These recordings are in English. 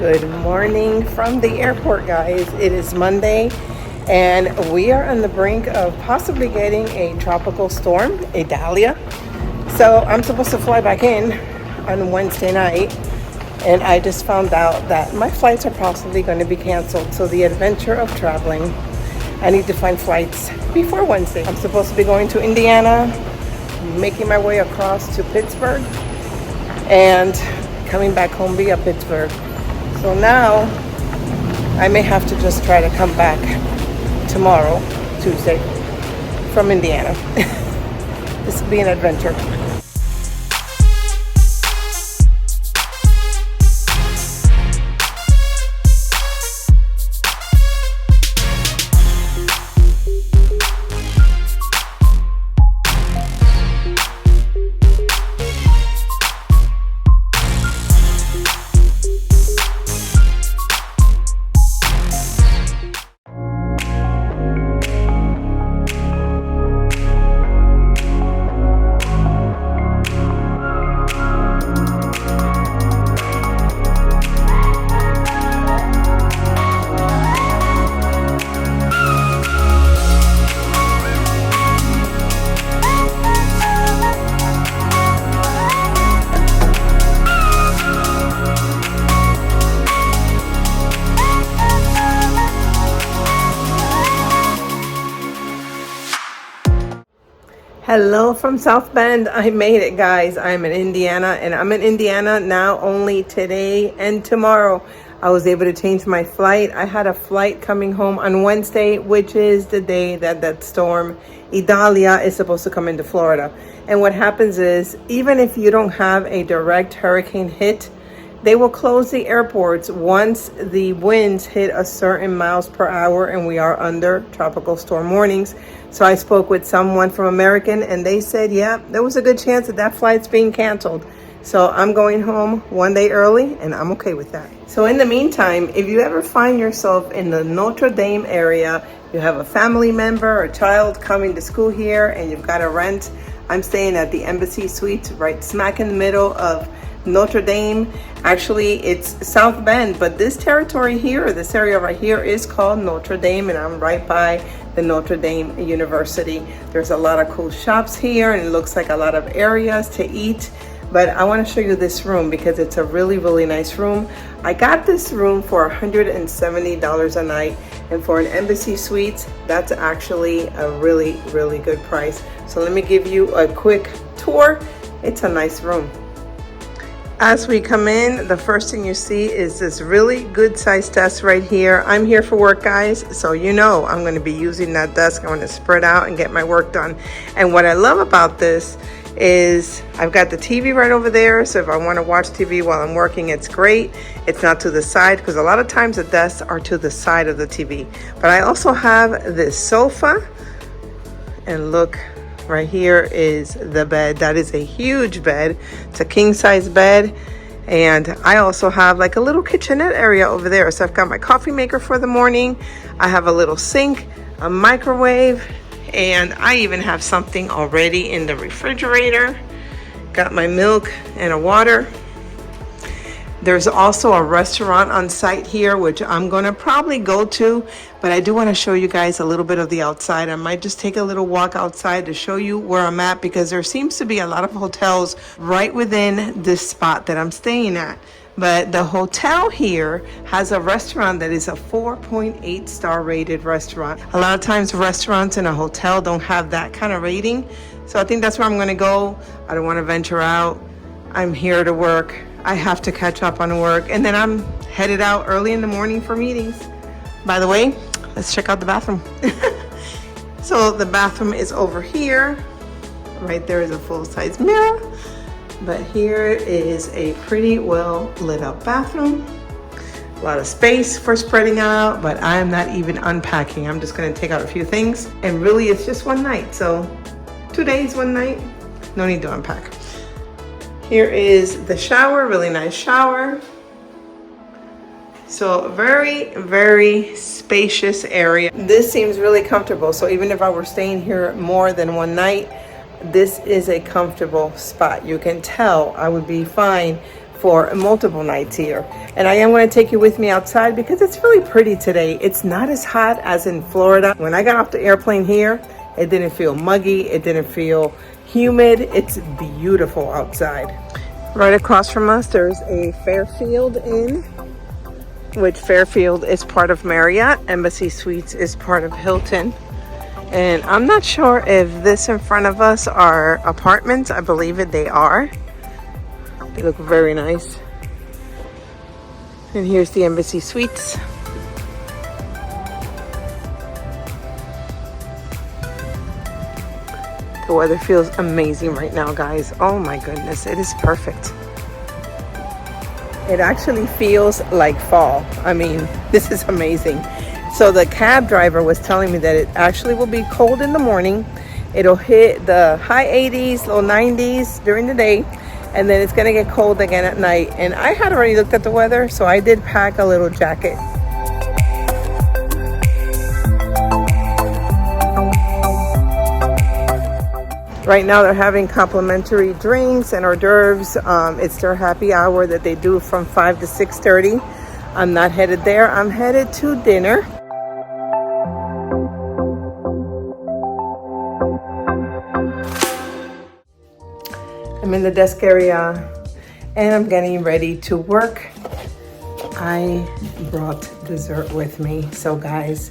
Good morning from the airport, guys. It is Monday and we are on the brink of possibly getting a tropical storm, Idalia. So I'm supposed to fly back in on Wednesday night, and I just found out that my flights are possibly going to be canceled. So the adventure of traveling, I need to find flights before Wednesday. I'm supposed to be going to Indiana, making my way across to Pittsburgh, and coming back home via Pittsburgh. So now I may have to just try to come back tomorrow, Tuesday, from Indiana. This will be an adventure. Hello from South Bend. I made it, guys. I'm in Indiana, and I'm in Indiana now only today and tomorrow. I was able to change my flight. I had a flight coming home on Wednesday, which is the day that that storm Idalia is supposed to come into Florida. And what happens is, even if you don't have a direct hurricane hit, they will close the airports once the winds hit a certain miles per hour and we are under tropical storm warnings. So I spoke with someone from American, and they said, yeah, there was a good chance that that flight's being canceled. So I'm going home one day early, and I'm okay with that. So in the meantime, if you ever find yourself in the Notre Dame area, you have a family member or child coming to school here and you've got to rent, I'm staying at the Embassy Suites right smack in the middle of Notre Dame. Actually, it's South Bend, but this territory here, this area right here, is called Notre Dame, and I'm right by the Notre Dame University. There's a lot of cool shops here, and it looks like a lot of areas to eat. But I want to show you this room because it's a really, really nice room. I got this room for $170 a night, and for an Embassy Suites, that's actually a really, really good price. So let me give you a quick tour. It's a nice room. As we come in, the first thing you see is this really good sized desk right here. I'm here for work, guys, so you know I'm going to be using that desk. I'm going to spread out and get my work done. And what I love about this is I've got the TV right over there, so if I want to watch TV while I'm working, it's great. It's not to the side, because a lot of times the desks are to the side of the TV. But I also have this sofa, and look, right here is the bed. That is a huge bed. It's a king size bed. And I also have like a little kitchenette area over there. So I've got my coffee maker for the morning. I have a little sink, a microwave, and I even have something already in the refrigerator. Got my milk and a water. There's also a restaurant on site here, which I'm going to probably go to, but I do want to show you guys a little bit of the outside. I might just take a little walk outside to show you where I'm at, because there seems to be a lot of hotels right within this spot that I'm staying at. But the hotel here has a restaurant that is a 4.8 star rated restaurant. A lot of times restaurants in a hotel don't have that kind of rating. So I think that's where I'm going to go. I don't want to venture out. I'm here to work. I have to catch up on work, and then I'm headed out early in the morning for meetings. By the way, let's check out the bathroom. So the bathroom is over here. Right there is a full-size mirror, but here is a pretty well lit up bathroom. A lot of space for spreading out, but I'm not even unpacking. I'm just going to take out a few things, and really it's just one night. So 2 days, one night, no need to unpack. Here is the shower, really nice shower. So very, very spacious area. This seems really comfortable. So even if I were staying here more than one night, this is a comfortable spot. You can tell I would be fine for multiple nights here. And I am going to take you with me outside because it's really pretty today. It's not as hot as in Florida. When I got off the airplane here, it didn't feel muggy. It didn't feel humid. It's beautiful outside. Right across from us, there's a Fairfield Inn, which Fairfield is part of Marriott. Embassy Suites is part of Hilton. And I'm not sure if this in front of us are apartments. I believe it they are. They look very nice. And here's the Embassy Suites. The weather feels amazing right now, guys. Oh my goodness, it is perfect. It actually feels like fall. I mean, this is amazing. So the cab driver was telling me that it actually will be cold in the morning. It'll hit the high 80s, low 90s during the day, and then it's gonna get cold again at night. And I had already looked at the weather, so I did pack a little jacket. Right now they're having complimentary drinks and hors d'oeuvres. It's their happy hour that they do from 5 to 6:30. I'm not headed there. I'm headed to dinner. I'm in the desk area and I'm getting ready to work. I brought dessert with me. So guys,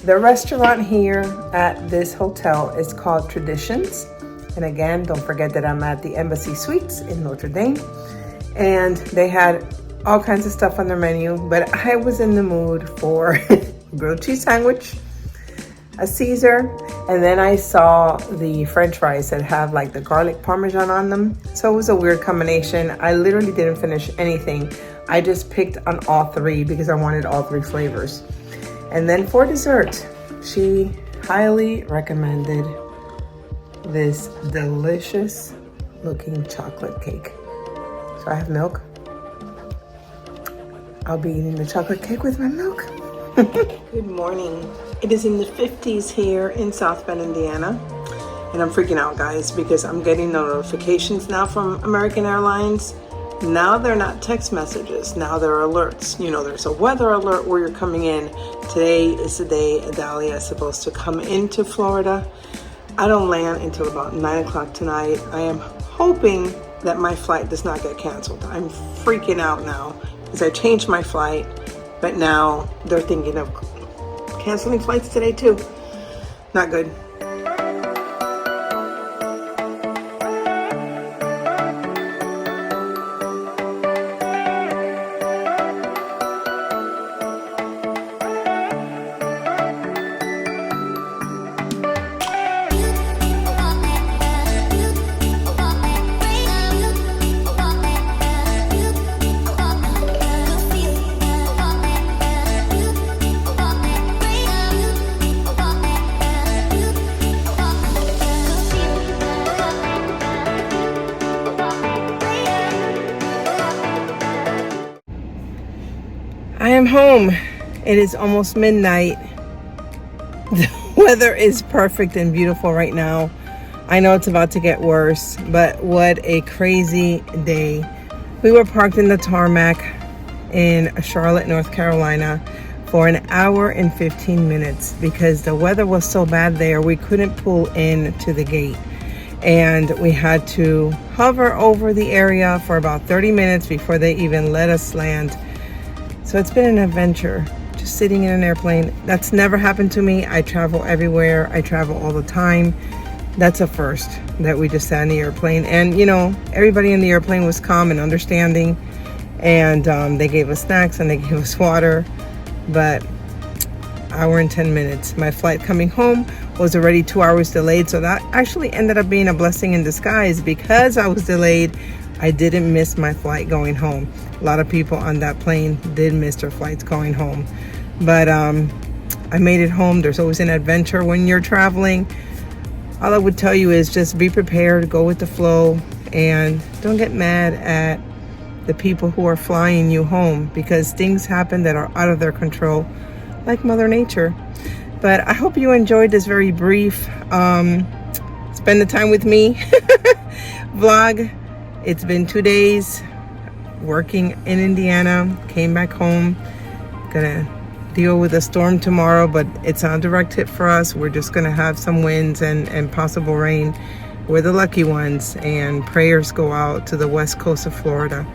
the restaurant here at this hotel is called Traditions. And again, don't forget that I'm at the Embassy Suites in Notre Dame. And they had all kinds of stuff on their menu, but I was in the mood for grilled cheese sandwich, a Caesar, and then I saw the French fries that have like the garlic parmesan on them. So it was a weird combination. I literally didn't finish anything. I just picked on all three because I wanted all three flavors. And then for dessert, she highly recommended this delicious looking chocolate cake. So I have milk. I'll be eating the chocolate cake with my milk. Good morning. It is in the 50s here in South Bend, Indiana. And I'm freaking out, guys, because I'm getting the notifications now from American Airlines. Now they're not text messages. Now they're alerts. You know, there's a weather alert where you're coming in. Today is the day Idalia is supposed to come into Florida. I don't land until about 9 o'clock tonight. I am hoping that my flight does not get canceled. I'm freaking out now because I changed my flight, but now they're thinking of canceling flights today too. Not good. I am home. It is almost midnight. The weather is perfect and beautiful right now. I know it's about to get worse, but what a crazy day. We were parked in the tarmac in Charlotte, North Carolina for an hour and 15 minutes because the weather was so bad there we couldn't pull in to the gate. And we had to hover over the area for about 30 minutes before they even let us land. So it's been an adventure, just sitting in an airplane. That's never happened to me. I travel everywhere. I travel all the time. That's a first that we just sat in the airplane. And, you know, everybody in the airplane was calm and understanding. And they gave us snacks and they gave us water. But hour and 10 minutes. My flight coming home was already 2 hours delayed. So that actually ended up being a blessing in disguise. Because I was delayed, I didn't miss my flight going home. A lot of people on that plane did miss their flights going home. But I made it home. There's always an adventure when you're traveling. All I would tell you is just be prepared, go with the flow, and don't get mad at the people who are flying you home because things happen that are out of their control, like Mother Nature. But I hope you enjoyed this very brief spend the time with me vlog. It's been 2 days. working in Indiana, came back home, gonna deal with a storm tomorrow, but it's not a direct hit for us. We're just gonna have some winds and possible rain. We're the lucky ones, and prayers go out to the west coast of Florida.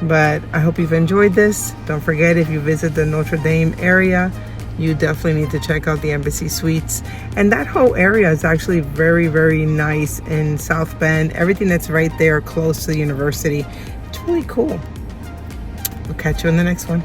But I hope you've enjoyed this. Don't forget, if you visit the Notre Dame area, you definitely need to check out the Embassy Suites. And that whole area is actually very, very nice in South Bend. Everything that's right there close to the university. It's really cool. We'll catch you in the next one.